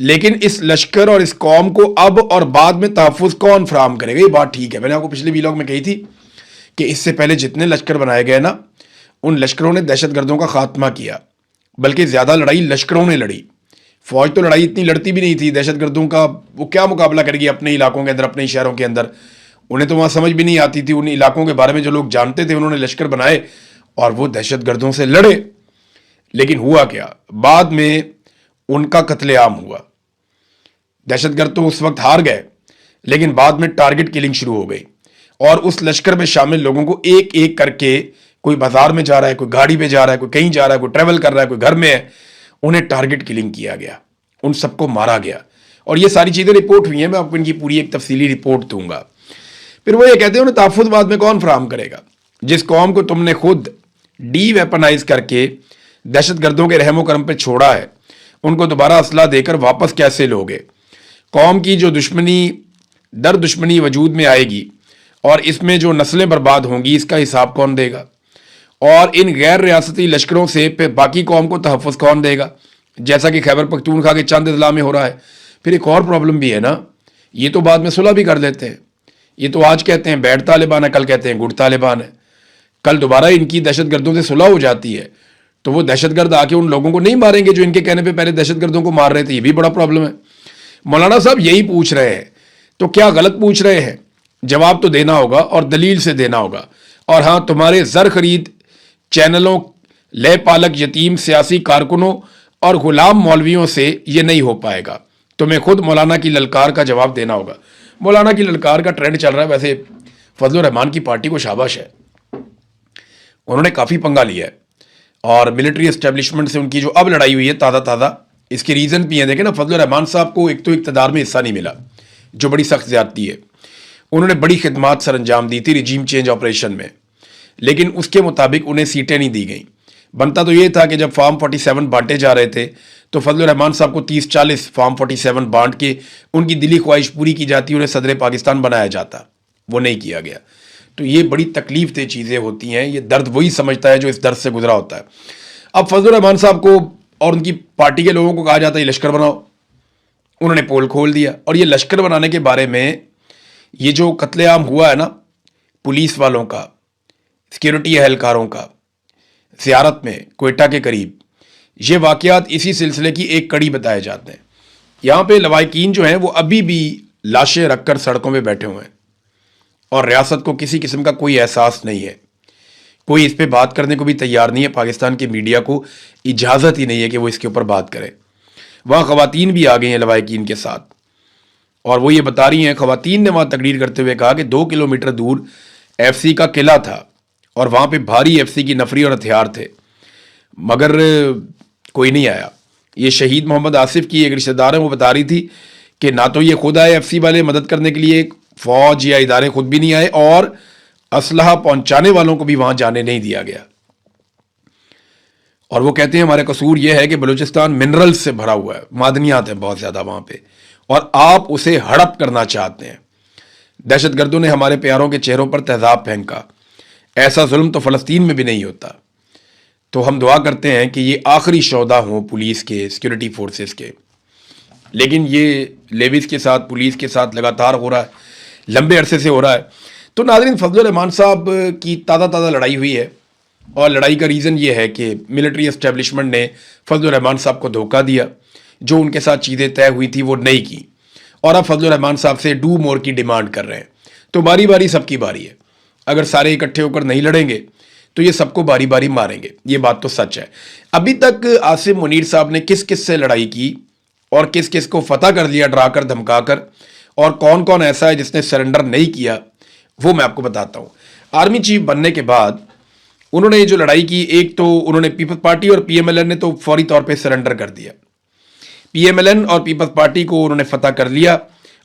لیکن اس لشکر اور اس قوم کو اب اور بعد میں تحفظ کون فراہم کرے گا؟ یہ بات ٹھیک ہے، میں نے آپ کو پچھلے ویلاگ میں کہی تھی کہ اس سے پہلے جتنے لشکر بنائے گئے نا، ان لشکروں نے دہشت گردوں کا خاتمہ کیا، بلکہ زیادہ لڑائی لشکروں نے لڑی. فوج تو لڑائی اتنی لڑتی بھی نہیں تھی، دہشت گردوں کا وہ کیا مقابلہ کرے گی اپنے علاقوں کے اندر، اپنے شہروں کے اندر. انہیں تو وہاں سمجھ بھی نہیں آتی تھی، ان علاقوں کے بارے میں جو لوگ جانتے تھے انہوں نے لشکر بنائے اور وہ دہشت گردوں سے لڑے. لیکن ہوا کیا؟ بعد میں ان کا قتل عام ہوا. دہشت گرد تو اس وقت ہار گئے، لیکن بعد میں ٹارگٹ کلنگ شروع ہو گئی، اور اس لشکر میں شامل لوگوں کو ایک ایک کر کے، کوئی بازار میں جا رہا ہے، کوئی گاڑی پہ جا رہا ہے، کوئی کہیں جا رہا ہے، کوئی ٹریول کر رہا ہے، کوئی گھر میں ہے، انہیں ٹارگٹ کلنگ کیا گیا، ان سب کو مارا گیا. اور یہ ساری چیزیں رپورٹ ہوئی ہیں، میں آپ کو ان کی پوری ایک تفصیلی رپورٹ دوں گا. پھر وہ یہ کہتے ہیں انہیں تحفظ بعد میں کون فراہم کرے گا؟ جس قوم کو تم نے خود ڈی ویپنائز کر کے دہشت گردوں کے رحم و کرم پہ چھوڑا ہے، ان کو دوبارہ اسلحہ دے کر واپس کیسے لوگے؟ قوم کی جو دشمنی وجود میں آئے گی اور اس میں جو نسلیں برباد ہوں گی، اس کا حساب کون دے گا؟ اور ان غیر ریاستی لشکروں سے پھر باقی قوم کو تحفظ کون دے گا؟ جیسا کہ خیبر پختونخوا کے چند اضلاع میں ہو رہا ہے. پھر ایک اور پرابلم بھی ہے نا، یہ تو بعد میں صلح بھی کر دیتے ہیں. یہ تو آج کہتے ہیں بیڈ طالبان ہے، کل کہتے ہیں گڈ طالبان ہے. کل دوبارہ ان کی دہشت گردوں سے صلح ہو جاتی ہے تو وہ دہشت گرد آ کے ان لوگوں کو نہیں ماریں گے جو ان کے کہنے پہ پہلے دہشت گردوں کو مار رہے تھے. یہ بھی بڑا پرابلم ہے. مولانا صاحب یہی پوچھ رہے ہیں، تو کیا غلط پوچھ رہے ہیں؟ جواب تو دینا ہوگا اور دلیل سے دینا ہوگا. اور ہاں، تمہارے زر خرید چینلوں، لے پالک یتیم سیاسی کارکنوں اور غلام مولویوں سے یہ نہیں ہو پائے گا. تمہیں خود مولانا کی للکار کا جواب دینا ہوگا. مولانا کی للکار کا ٹرینڈ چل رہا ہے. ویسے فضل الرحمان کی پارٹی کو شاباش ہے، انہوں نے کافی پنگا لیا ہے، اور ملٹری اسٹیبلشمنٹ سے ان کی جو اب لڑائی ہوئی ہے تازہ، اس کے ریزن بھی ہیں. دیکھیں نا، فضل الرحمان صاحب کو ایک تو اقتدار میں حصہ نہیں ملا، جو بڑی سخت زیادتی ہے. انہوں نے بڑی خدمات سر انجام دی تھی رجیم چینج آپریشن میں، لیکن اس کے مطابق انہیں سیٹیں نہیں دی گئیں. بنتا تو یہ تھا کہ جب فارم 47 بانٹے جا رہے تھے تو فضل الرحمان صاحب کو 30-40 فارم 47 بانٹ کے ان کی دلی خواہش پوری کی جاتی، انہیں صدر پاکستان بنایا جاتا. وہ نہیں کیا گیا. تو یہ بڑی تکلیف دہ چیزیں ہوتی ہیں. یہ درد وہی سمجھتا ہے جو اس درد سے گزرا ہوتا ہے. اب فضل الرحمان صاحب کو اور ان کی پارٹی کے لوگوں کو کہا جاتا ہے لشکر بناؤ. انہوں نے پول کھول دیا. اور یہ لشکر بنانے کے بارے میں یہ جو قتل عام ہوا ہے نا پولیس والوں کا، سیکیورٹی اہلکاروں کا زیارت میں کوئٹہ کے قریب، یہ واقعات اسی سلسلے کی ایک کڑی بتائے جاتے ہیں. یہاں پہ لواحقین جو ہیں وہ ابھی بھی لاشیں رکھ کر سڑکوں پہ بیٹھے ہوئے ہیں، اور ریاست کو کسی قسم کا کوئی احساس نہیں ہے. کوئی اس پہ بات کرنے کو بھی تیار نہیں ہے. پاکستان کی میڈیا کو اجازت ہی نہیں ہے کہ وہ اس کے اوپر بات کرے. وہاں خواتین بھی آ گئی ہیں لواحقین کے ساتھ، اور وہ یہ بتا رہی ہیں، خواتین نے وہاں تقریر کرتے ہوئے کہا کہ 2 کلومیٹر دور ایف سی کا قلعہ تھا اور وہاں پہ بھاری ایف سی کی نفری اور ہتھیار تھے، مگر کوئی نہیں آیا. یہ شہید محمد آصف کی ایک رشتہ دار ہے، وہ بتا رہی تھی کہ نہ تو یہ خود آئے ایف سی والے مدد کرنے کے لیے، فوج یا ادارے خود بھی نہیں آئے، اور اسلحہ پہنچانے والوں کو بھی وہاں جانے نہیں دیا گیا. اور وہ کہتے ہیں ہمارا قصور یہ ہے کہ بلوچستان منرل سے بھرا ہوا ہے، معدنیات ہیں بہت زیادہ وہاں پہ، اور آپ اسے ہڑپ کرنا چاہتے ہیں. دہشت گردوں نے ہمارے پیاروں کے چہروں پر تیزاب پھینکا. ایسا ظلم تو فلسطین میں بھی نہیں ہوتا. تو ہم دعا کرتے ہیں کہ یہ آخری شودا ہوں پولیس کے، سیکیورٹی فورسز کے. لیکن یہ لیویز کے ساتھ، پولیس کے ساتھ لگاتار ہو رہا ہے، لمبے عرصے سے ہو رہا ہے. تو ناظرین، فضل الرحمان صاحب کی تازہ لڑائی ہوئی ہے، اور لڑائی کا ریزن یہ ہے کہ ملٹری اسٹیبلشمنٹ نے فضل الرحمان صاحب کو دھوکہ دیا. جو ان کے ساتھ چیزیں طے ہوئی تھی وہ نہیں کی، اور اب فضل الرحمان صاحب سے ڈو مور کی ڈیمانڈ کر رہے ہیں. تو باری باری سب کی باری ہے. اگر سارے اکٹھے ہو کر نہیں لڑیں گے تو یہ سب کو باری باری ماریں گے. یہ بات تو سچ ہے. ابھی تک عاصم منیر صاحب نے کس کس سے لڑائی کی اور کس کس کو فتح کر لیا ڈرا کر دھمکا کر، اور کون کون ایسا ہے جس نے سرنڈر نہیں کیا، وہ میں آپ کو بتاتا ہوں. آرمی چیف بننے کے بعد انہوں نے جو لڑائی کی، ایک تو انہوں نے پیپلز پارٹی اور پی ایم ایل این نے تو فوری طور پہ سرنڈر کر دیا. پی ایم ایل این اور پیپلز پارٹی کو انہوں نے فتح کر لیا،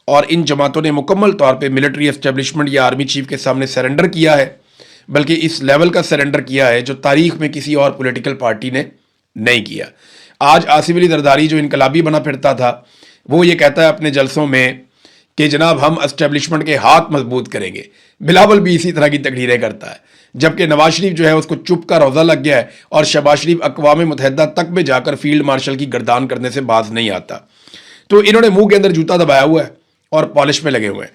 اور ان جماعتوں نے مکمل طور پہ ملٹری اسٹیبلشمنٹ یا آرمی چیف کے سامنے سرنڈر کیا ہے. بلکہ اس لیول کا سرنڈر کیا ہے جو تاریخ میں کسی اور پولیٹیکل پارٹی نے نہیں کیا. آج آصف علی زرداری جو انقلابی بنا پھرتا تھا، وہ یہ کہتا ہے اپنے جلسوں میں کہ جناب ہم اسٹیبلشمنٹ کے ہاتھ مضبوط کریں گے. بلاول بھی اسی طرح کی تقریریں کرتا ہے، جبکہ نواز شریف جو ہے اس کو چپ کا روزہ لگ گیا ہے، اور شہباز شریف اقوام متحدہ تک میں جا کر فیلڈ مارشل کی گردان کرنے سے باز نہیں آتا. تو انہوں نے منہ کے اندر جوتا دبایا ہوا ہے اور پالش میں لگے ہوئے ہیں.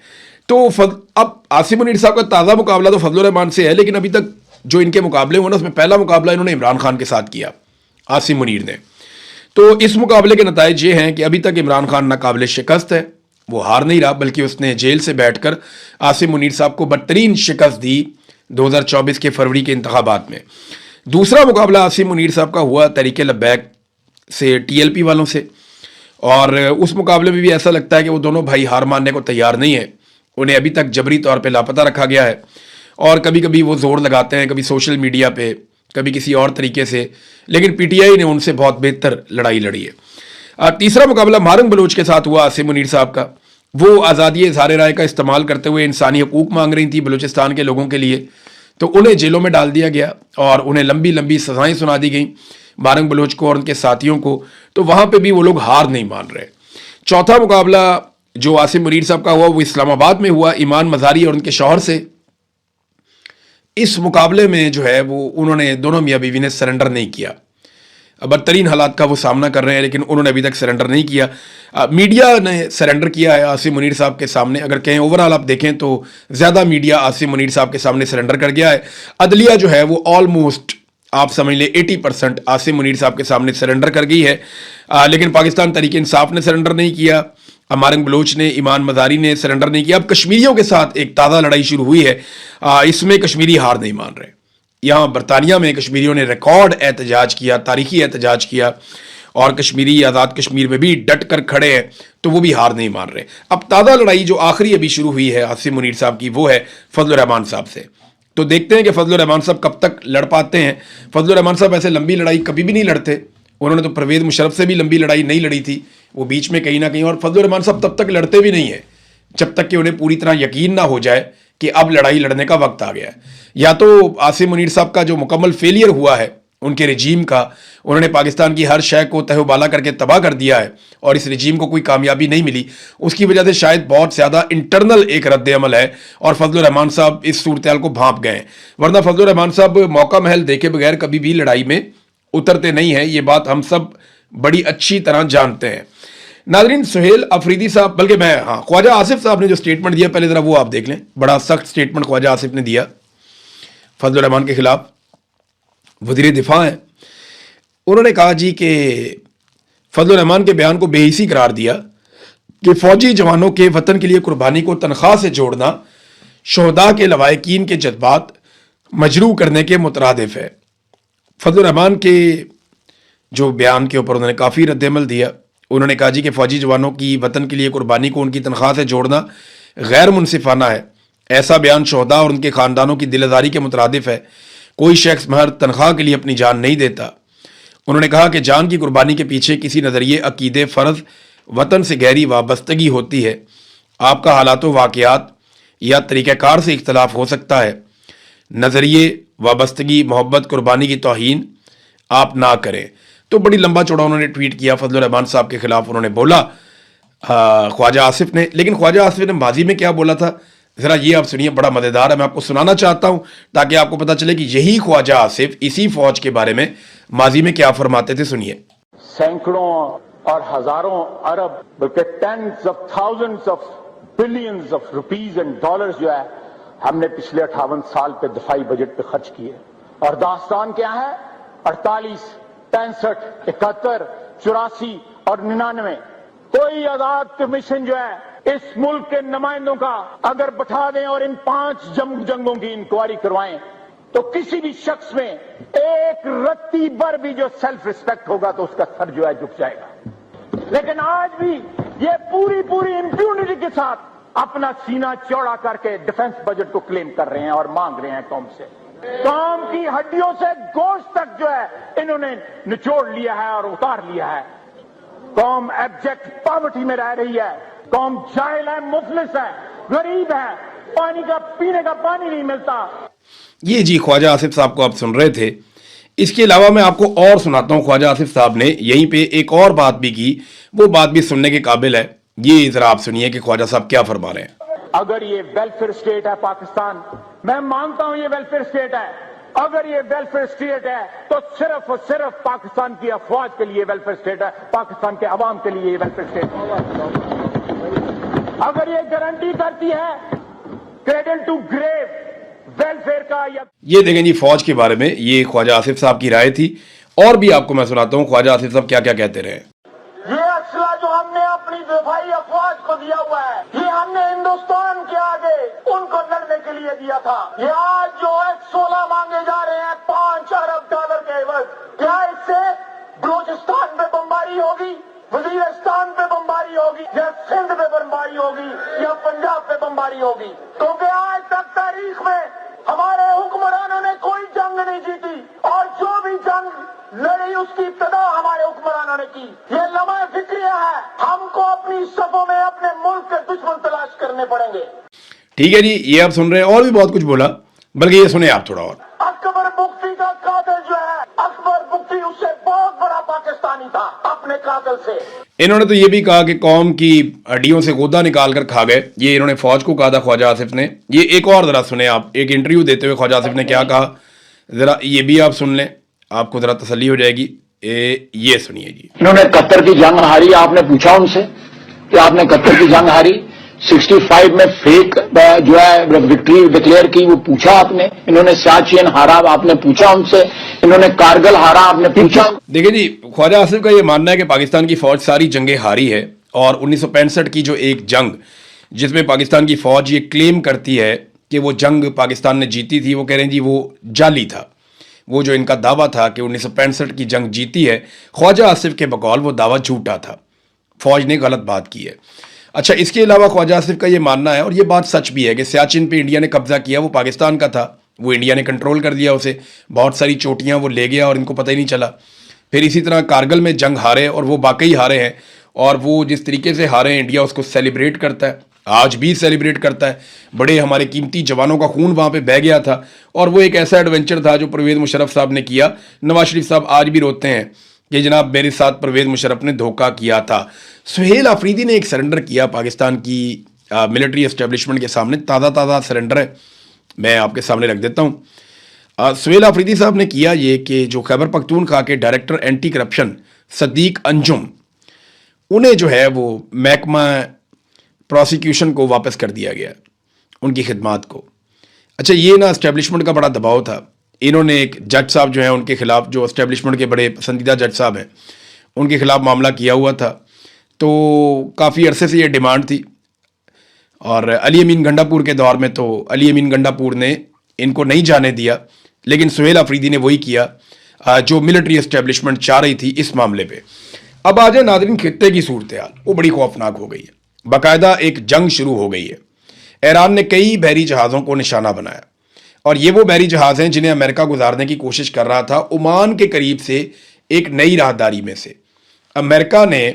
تو اب عاصم منیر صاحب کا تازہ مقابلہ تو فضل الرحمان سے ہے، لیکن ابھی تک جو ان کے مقابلے ہوئے نا اس میں پہلا مقابلہ انہوں نے عمران خان کے ساتھ کیا، عاصم منیر نے. تو اس مقابلے کے نتائج یہ ہیں کہ ابھی تک عمران خان ناقابل شکست ہے، وہ ہار نہیں رہا بلکہ اس نے جیل سے بیٹھ کر عاصم منیر صاحب کو بدترین شکست دی 2024 کے فروری کے انتخابات میں. دوسرا مقابلہ عاصم منیر صاحب کا ہوا تحریک لبیک سے ٹی ایل پی والوں سے، اور اس مقابلے میں بھی ایسا لگتا ہے کہ وہ دونوں بھائی ہار ماننے کو تیار نہیں ہیں. انہیں ابھی تک جبری طور پہ لاپتہ رکھا گیا ہے، اور کبھی کبھی وہ زور لگاتے ہیں، کبھی سوشل میڈیا پہ، کبھی کسی اور طریقے سے، لیکن پی ٹی آئی نے ان سے بہت بہتر لڑائی لڑی ہے. تیسرا مقابلہ مارنگ بلوچ کے ساتھ ہوا عاصم منیر صاحب کا. وہ آزادی اظہار رائے کا استعمال کرتے ہوئے انسانی حقوق مانگ رہی تھی بلوچستان کے لوگوں کے لیے، تو انہیں جیلوں میں ڈال دیا گیا اور انہیں لمبی لمبی سزائیں سنا دی گئیں، مارنگ بلوچ کو اور ان کے ساتھیوں کو. تو وہاں پہ بھی وہ لوگ ہار نہیں مان رہے. چوتھا مقابلہ جو عاصم منیر صاحب کا ہوا وہ اسلام آباد میں ہوا ایمان مزاری اور ان کے شوہر سے. اس مقابلے میں جو ہے وہ انہوں نے دونوں میاں بیوی نے سرنڈر نہیں کیا. بدترین حالات کا وہ سامنا کر رہے ہیں لیکن انہوں نے ابھی تک سرنڈر نہیں کیا. میڈیا نے سرنڈر کیا ہے عاصم منیر صاحب کے سامنے. اگر کہیں اوورال آپ دیکھیں تو زیادہ میڈیا عاصم منیر صاحب کے سامنے سرنڈر کر گیا ہے. عدلیہ جو ہے وہ آلموسٹ آپ سمجھ لیں 80% عاصم منیر صاحب کے سامنے سرنڈر کر گئی ہے، لیکن پاکستان تحریک انصاف نے سرنڈر نہیں کیا، مارنگ بلوچ نے، ایمان مزاری نے سرنڈر نہیں کیا. اب کشمیریوں کے ساتھ ایک تازہ لڑائی شروع ہوئی ہے، اس میں کشمیری ہار نہیں مان رہے. یہاں برطانیہ میں کشمیریوں نے ریکارڈ احتجاج کیا، تاریخی احتجاج کیا، اور کشمیری آزاد کشمیر میں بھی ڈٹ کر کھڑے ہیں، تو وہ بھی ہار نہیں مان رہے. اب تازہ لڑائی جو آخری ابھی شروع ہوئی ہے عاصم منیر صاحب کی وہ ہے فضل الرحمان صاحب سے. تو دیکھتے ہیں کہ فضل الرحمان صاحب کب تک لڑ پاتے ہیں. فضل الرحمان صاحب ایسے لمبی لڑائی کبھی بھی نہیں لڑتے، انہوں نے تو پرویز مشرف سے بھی لمبی لڑائی نہیں لڑی تھی، وہ بیچ میں کہیں نہ کہیں. اور فضل الرحمان صاحب تب تک لڑتے بھی نہیں ہیں جب تک کہ انہیں پوری طرح یقین نہ ہو جائے کہ اب لڑائی لڑنے کا وقت آ گیا ہے. یا تو عاصم منیر صاحب کا جو مکمل فیلئر ہوا ہے ان کے رجیم کا، انہوں نے پاکستان کی ہر شے کو تہ و بالا کر کے تباہ کر دیا ہے اور اس رجیم کو کوئی کامیابی نہیں ملی، اس کی وجہ سے شاید بہت زیادہ انٹرنل ایک رد عمل ہے اور فضل الرحمان صاحب اس صورتحال کو بھانپ گئے ہیں. ورنہ فضل الرحمان صاحب موقع محل دیکھے بغیر کبھی بھی لڑائی میں اترتے نہیں ہیں، یہ بات ہم سب بڑی اچھی طرح جانتے ہیں. ناظرین، سہیل افریدی صاحب، بلکہ میں خواجہ آصف صاحب نے جو سٹیٹمنٹ دیا پہلے ذرا وہ آپ دیکھ لیں. بڑا سخت سٹیٹمنٹ خواجہ آصف نے دیا فضل الرحمان کے خلاف. وزیر دفاع ہیں، انہوں نے کہا جی کہ فضل الرحمان کے بیان کو بے حسی قرار دیا کہ فوجی جوانوں کے وطن کے لیے قربانی کو تنخواہ سے جوڑنا شہداء کے لواحقین کے جذبات مجروح کرنے کے مترادف ہے. فضل الرحمان کے جو بیان کے اوپر انہوں نے کافی رد عمل دیا. انہوں نے کہا جی کہ فوجی جوانوں کی وطن کے لیے قربانی کو ان کی تنخواہ سے جوڑنا غیر منصفانہ ہے. ایسا بیان شہداء اور ان کے خاندانوں کی دل آزاری کے مترادف ہے. کوئی شخص محض تنخواہ کے لیے اپنی جان نہیں دیتا. انہوں نے کہا کہ جان کی قربانی کے پیچھے کسی نظریے، عقیدے، فرض، وطن سے گہری وابستگی ہوتی ہے. آپ کا حالات و واقعات یا طریقہ کار سے اختلاف ہو سکتا ہے. نظریے، وابستگی، محبت، قربانی کی توہین آپ نہ کریں. تو بڑی لمبا چوڑا انہوں نے ٹویٹ کیا فضل الرحمان صاحب کے خلاف. انہوں نے بولا خواجہ آصف نے، لیکن خواجہ آصف نے ماضی میں کیا بولا تھا ذرا یہ آپ سنیے، بڑا مزیدار ہے. میں آپ کو سنانا چاہتا ہوں تاکہ آپ کو پتا چلے کہ یہی خواجہ آصف اسی فوج کے بارے میں ماضی میں کیا فرماتے تھے. سنیے. سینکڑوں اور ہزاروں ارب بلکہ tens of thousands of billions of rupees and dollars جو ہے ہم نے پچھلے 58 سال پہ دفاعی بجٹ پہ خرچ کیے. اور داستان کیا ہے؟ 48، 65، 71، 84 اور 99. کوئی آزاد کمیشن جو ہے اس ملک کے نمائندوں کا اگر بٹھا دیں اور ان 5 جنگوں کی انکوائری کروائیں تو کسی بھی شخص میں ایک رتی بر بھی جو سیلف ریسپیکٹ ہوگا تو اس کا سر جو ہے جھک جائے گا. لیکن آج بھی یہ پوری امپیونٹی کے ساتھ اپنا سینہ چوڑا کر کے ڈیفنس بجٹ کو کلیم کر رہے ہیں اور مانگ رہے ہیں قوم سے. قوم کی ہڈیوں سے گوشت تک جو ہے انہوں نے نچوڑ لیا ہے اور اتار لیا ہے. قوم ایبجیکٹ پاورٹی میں رہ رہی ہے. قوم جاہل ہے، مفلس ہے، غریب ہے، پانی کا پینے کا پانی نہیں ملتا. یہ جی خواجہ آصف صاحب کو آپ سن رہے تھے. اس کے علاوہ میں آپ کو اور سناتا ہوں. خواجہ آصف صاحب نے یہیں پہ ایک اور بات بھی کی، وہ بات بھی سننے کے قابل ہے. یہ ذرا آپ سنیے کہ خواجہ صاحب کیا فرما رہے ہیں. اگر یہ ویلفیئر اسٹیٹ ہے پاکستان، میں مانتا ہوں یہ ویلفیئر اسٹیٹ ہے، اگر یہ ویلفیئر اسٹیٹ ہے تو صرف اور صرف پاکستان کی افواج کے لیے ویلفیئر اسٹیٹ ہے، پاکستان کے عوام کے لیے یہ ویلفیئر اسٹیٹ ہے۔ اگر یہ گارنٹی کرتی ہے کریڈل ٹو گریو ویلفیئر کا یا یہ دیکھیں جی فوج کے بارے میں یہ خواجہ آصف صاحب کی رائے تھی، اور بھی آپ کو میں سناتا ہوں خواجہ آصف صاحب کیا کیا کہتے رہے۔ یہ اسلحہ جو ہم نے اپنی دفاعی افواج کو دیا ہوا ہے، یہ ہم نے ہندوستان کے آگے ان کو لڑنے کے لیے دیا تھا۔ یہ آج جو F-16 مانگے جا رہے ہیں $5 ارب کے عوض، کیا اس سے بلوچستان پہ بمباری ہوگی، وزیرستان پہ بمباری ہوگی، یا سندھ پہ بمباری ہوگی، یا پنجاب پہ بمباری ہوگی؟ کیونکہ آج تک تاریخ میں ہمارے حکمرانوں نے کوئی جنگ نہیں جیتی، اور جو بھی جنگ لڑی اس کی ابتدا ہمارے حکمرانوں نے کی۔ یہ لمحہ فکریہ ہے، ہم کو اپنی صفوں میں اپنے ملک کے دشمن تلاش کرنے پڑیں گے۔ ٹھیک ہے جی، یہ آپ سن رہے ہیں، اور بھی بہت کچھ بولا، بلکہ یہ سنیں آپ تھوڑا اور۔ اکبر بگٹی کا قاتل جو ہے، اکبر بگٹی اس سے بہت بڑا پاکستانی تھا اپنے قاتل سے۔ انہوں نے تو یہ بھی کہا کہ قوم کی ہڈیوں سے غدہ نکال کر کھا گئے، یہ انہوں نے فوج کو کہا تھا خواجہ آصف نے۔ یہ ایک اور ذرا سنیں آپ، ایک انٹرویو دیتے ہوئے خواجہ آصف نے کیا کہا، ذرا یہ بھی آپ سن لیں، آپ کو ذرا تسلی ہو جائے گی۔ یہ سنیے جی۔ انہوں نے قطر کی جنگ ہاری، آپ نے پوچھا ان سے کہ آپ نے قطر کی جنگ ہاری، 65 میں فیک جو ہے وکٹری ڈکلیئر کی، وہ پوچھا آپ نے؟ انہوں نے سیاچین ہارا، آپ نے پوچھا ان سے؟ انہوں نے کارگل ہارا، آپ نے پوچھا؟ دیکھیں جی، خواجہ آصف کا یہ ماننا ہے کہ پاکستان کی فوج ساری جنگیں ہاری ہے، اور 1965 کی جو ایک جنگ جس میں پاکستان کی فوج یہ کلیم کرتی ہے کہ وہ جنگ پاکستان نے جیتی تھی، وہ کہہ رہے ہیں جی وہ جعلی تھا۔ وہ جو ان کا دعویٰ تھا کہ 1965 کی جنگ جیتی ہے، خواجہ آصف کے بقول وہ دعویٰ جھوٹا تھا، فوج نے غلط بات کی ہے۔ اچھا، اس کے علاوہ خواجہ آصف کا یہ ماننا ہے، اور یہ بات سچ بھی ہے، کہ سیاچن پہ انڈیا نے قبضہ کیا، وہ پاکستان کا تھا، وہ انڈیا نے کنٹرول کر دیا اسے، بہت ساری چوٹیاں وہ لے گیا اور ان کو پتہ ہی نہیں چلا۔ پھر اسی طرح کارگل میں جنگ ہارے، اور وہ واقعی ہارے ہیں، اور وہ جس طریقے سے ہارے ہیں انڈیا اس کو سیلیبریٹ کرتا ہے، آج بھی سیلیبریٹ کرتا ہے۔ بڑے ہمارے قیمتی جوانوں کا خون وہاں پہ بہہ گیا تھا، اور وہ ایک ایسا ایڈونچر تھا جو پرویز مشرف صاحب نے کیا۔ نواز شریف صاحب آج بھی روتے ہیں کہ جناب میرے ساتھ پرویز مشرف نے دھوکہ کیا تھا۔ سہیل آفریدی نے ایک سرنڈر کیا پاکستان کی ملٹری اسٹیبلشمنٹ کے سامنے، تازہ سرنڈر ہے، میں آپ کے سامنے رکھ دیتا ہوں۔ سہیل آفریدی صاحب نے کیا یہ کہ جو خیبر پختونخوا کے ڈائریکٹر اینٹی کرپشن صدیق انجم، انہیں جو ہے وہ محکمہ پروسیکیوشن کو واپس کر دیا گیا، ان کی خدمات کو۔ اچھا، یہ نا اسٹیبلشمنٹ کا بڑا دباؤ تھا، انہوں نے ایک جج صاحب جو ہیں ان کے خلاف، جو اسٹیبلشمنٹ کے بڑے پسندیدہ جج صاحب ہیں، ان کے خلاف معاملہ کیا ہوا تھا، تو کافی عرصے سے یہ ڈیمانڈ تھی، اور علی امین گنڈا پور کے دور میں تو علی امین گنڈا پور نے ان کو نہیں جانے دیا، لیکن سہیل آفریدی نے وہی کیا جو ملٹری اسٹیبلشمنٹ چاہ رہی تھی اس معاملے پہ۔ اب آ جائے ناظرین خطے کی صورتحال، وہ بڑی خوفناک ہو گئی ہے، باقاعدہ ایک جنگ شروع ہو گئی ہے۔ ایران نے کئی بحری جہازوں کو نشانہ بنایا، اور یہ وہ بحری جہاز ہیں جنہیں امریکہ گزارنے کی کوشش کر رہا تھا عمان کے قریب سے ایک نئی راہداری میں سے۔ امریکہ نے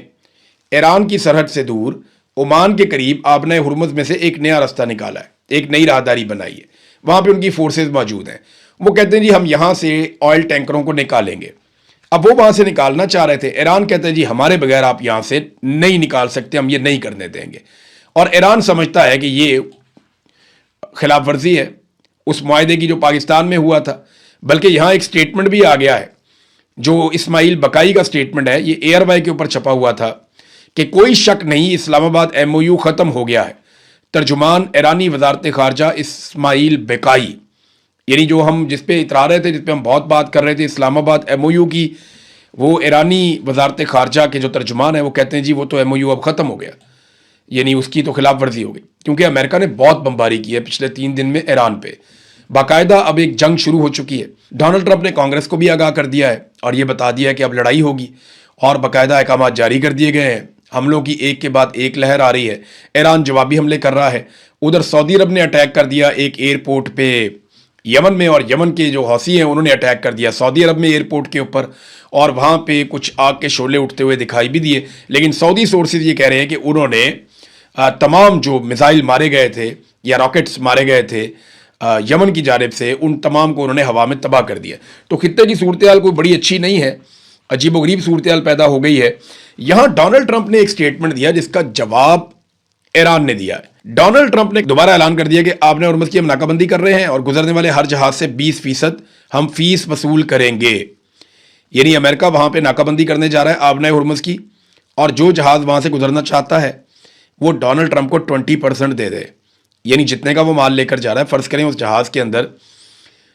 ایران کی سرحد سے دور عمان کے قریب آبنہ ہرمز میں سے ایک نیا راستہ نکالا ہے، ایک نئی راہداری بنائی ہے، وہاں پہ ان کی فورسز موجود ہیں۔ وہ کہتے ہیں جی ہم یہاں سے آئل ٹینکروں کو نکالیں گے۔ اب وہ وہاں سے نکالنا چاہ رہے تھے، ایران کہتے ہیں جی ہمارے بغیر آپ یہاں سے نہیں نکال سکتے، ہم یہ نہیں کرنے دیں گے۔ اور ایران سمجھتا ہے کہ یہ خلاف ورزی ہے اس معاہدے کی جو پاکستان میں ہوا تھا، بلکہ یہاں ایک سٹیٹمنٹ بھی آ گیا ہے جو اسماعیل بقائی کا سٹیٹمنٹ ہے، یہ ایئر وائی کے اوپر چھپا ہوا تھا کہ کوئی شک نہیں اسلام آباد ایم او یو ختم ہو گیا ہے۔ ترجمان ایرانی وزارت خارجہ اسماعیل بقائی، یعنی جو ہم جس پہ اترا رہے تھے، جس پہ ہم بہت بات کر رہے تھے اسلام آباد ایم او یو کی، وہ ایرانی وزارت خارجہ کے جو ترجمان ہیں وہ کہتے ہیں جی وہ تو ایم او یو اب ختم ہو گیا، یعنی اس کی تو خلاف ورزی ہو گئی، کیونکہ امریکہ نے بہت بمباری کی ہے پچھلے 3 دن میں ایران پہ، باقاعدہ اب ایک جنگ شروع ہو چکی ہے۔ ڈونلڈ ٹرمپ نے کانگریس کو بھی آگاہ کر دیا ہے اور یہ بتا دیا ہے کہ اب لڑائی ہوگی، اور باقاعدہ احکامات جاری کر دیے گئے ہیں، حملوں کی ایک کے بعد ایک لہر آ رہی ہے۔ ایران جوابی حملے کر رہا ہے، ادھر سعودی عرب نے اٹیک کر دیا ایک ایئرپورٹ پہ یمن میں، اور یمن کے جو حوثی ہیں انہوں نے اٹیک کر دیا سعودی عرب میں ایئرپورٹ کے اوپر، اور وہاں پہ کچھ آگ کے شعلے اٹھتے ہوئے دکھائی بھی دیے، لیکن سعودی سورسز یہ کہہ رہے ہیں کہ انہوں نے تمام جو میزائل مارے گئے تھے یا راکٹس مارے گئے تھے یمن کی جانب سے، ان تمام کو انہوں نے ہوا میں تباہ کر دیا۔ تو خطے کی صورتحال کوئی بڑی اچھی نہیں ہے، عجیب و غریب صورتحال پیدا ہو گئی ہے۔ یہاں ڈونلڈ ٹرمپ نے ایک سٹیٹمنٹ دیا جس کا جواب ایران نے دیا ہے۔ ڈونلڈ ٹرمپ نے دوبارہ اعلان کر دیا کہ آبنہ ہرمز کی ہم ناکہ بندی کر رہے ہیں اور گزرنے والے ہر جہاز سے 20% ہم فیس وصول کریں گے. یعنی امریکہ وہاں پہ ناکہ بندی کرنے جا رہا ہے آبنائے ہرمز کی, اور جو جہاز وہاں سے گزرنا چاہتا ہے وہ ڈونلڈ ٹرمپ کو 20% دے دے. یعنی جتنے کا وہ مال لے کر جا رہا ہے, فرض کریں اس جہاز کے اندر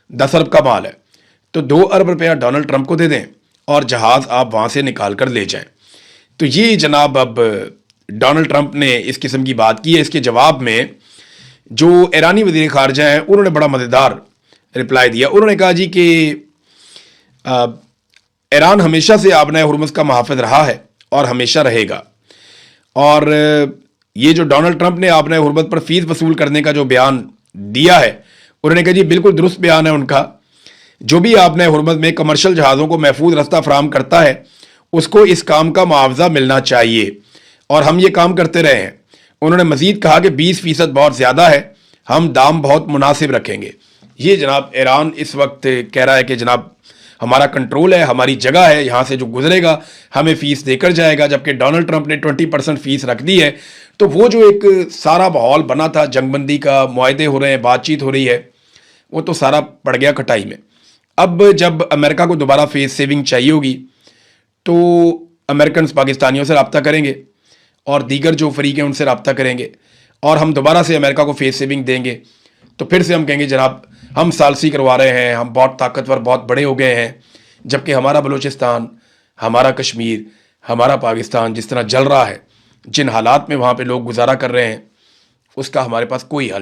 10 ارب کا مال ہے, تو 2 ارب روپیہ ڈونلڈ ٹرمپ کو دے دیں اور جہاز آپ وہاں سے نکال کر لے جائیں. تو یہ جناب اب ڈونلڈ ٹرمپ نے اس قسم کی بات کی ہے. اس کے جواب میں جو ایرانی وزیر خارجہ ہیں انہوں نے بڑا مزیدار رپلائی دیا. انہوں نے کہا جی کہ ایران ہمیشہ سے آبنائے ہرمز کا محافظ رہا ہے اور ہمیشہ رہے گا, اور یہ جو ڈونلڈ ٹرمپ نے آبنائے ہرمز پر فیس وصول کرنے کا جو بیان دیا ہے, انہوں نے کہا جی بالکل درست بیان ہے ان کا. جو بھی آبنائے ہرمز میں کمرشل جہازوں کو محفوظ رستہ فراہم کرتا ہے اس کو اس کام کا معاوضہ ملنا چاہیے, اور ہم یہ کام کرتے رہے ہیں. انہوں نے مزید کہا کہ 20% بہت زیادہ ہے, ہم دام بہت مناسب رکھیں گے. یہ جناب ایران اس وقت کہہ رہا ہے کہ جناب ہمارا کنٹرول ہے, ہماری جگہ ہے, یہاں سے جو گزرے گا ہمیں فیس دے کر جائے گا, جبکہ ڈونلڈ ٹرمپ نے 20% فیس رکھ دی ہے. تو وہ جو ایک سارا ماحول بنا تھا جنگ بندی کا, معاہدے ہو رہے ہیں, بات چیت ہو رہی ہے, وہ تو سارا پڑ گیا کٹائی میں. اب جب امریکہ کو دوبارہ فیس سیونگ چاہیے ہوگی تو امریکنز پاکستانیوں سے رابطہ کریں گے اور دیگر جو فریق ہیں ان سے رابطہ کریں گے, اور ہم دوبارہ سے امریکہ کو فیس سیونگ دیں گے. تو پھر سے ہم کہیں گے جناب ہم ثالثی کروا رہے ہیں, ہم بہت طاقتور, بہت بڑے ہو گئے ہیں, جبکہ ہمارا بلوچستان, ہمارا کشمیر, ہمارا پاکستان جس طرح جل رہا ہے, جن حالات میں وہاں پہ لوگ گزارا کر رہے ہیں, اس کا ہمارے پاس کوئی حل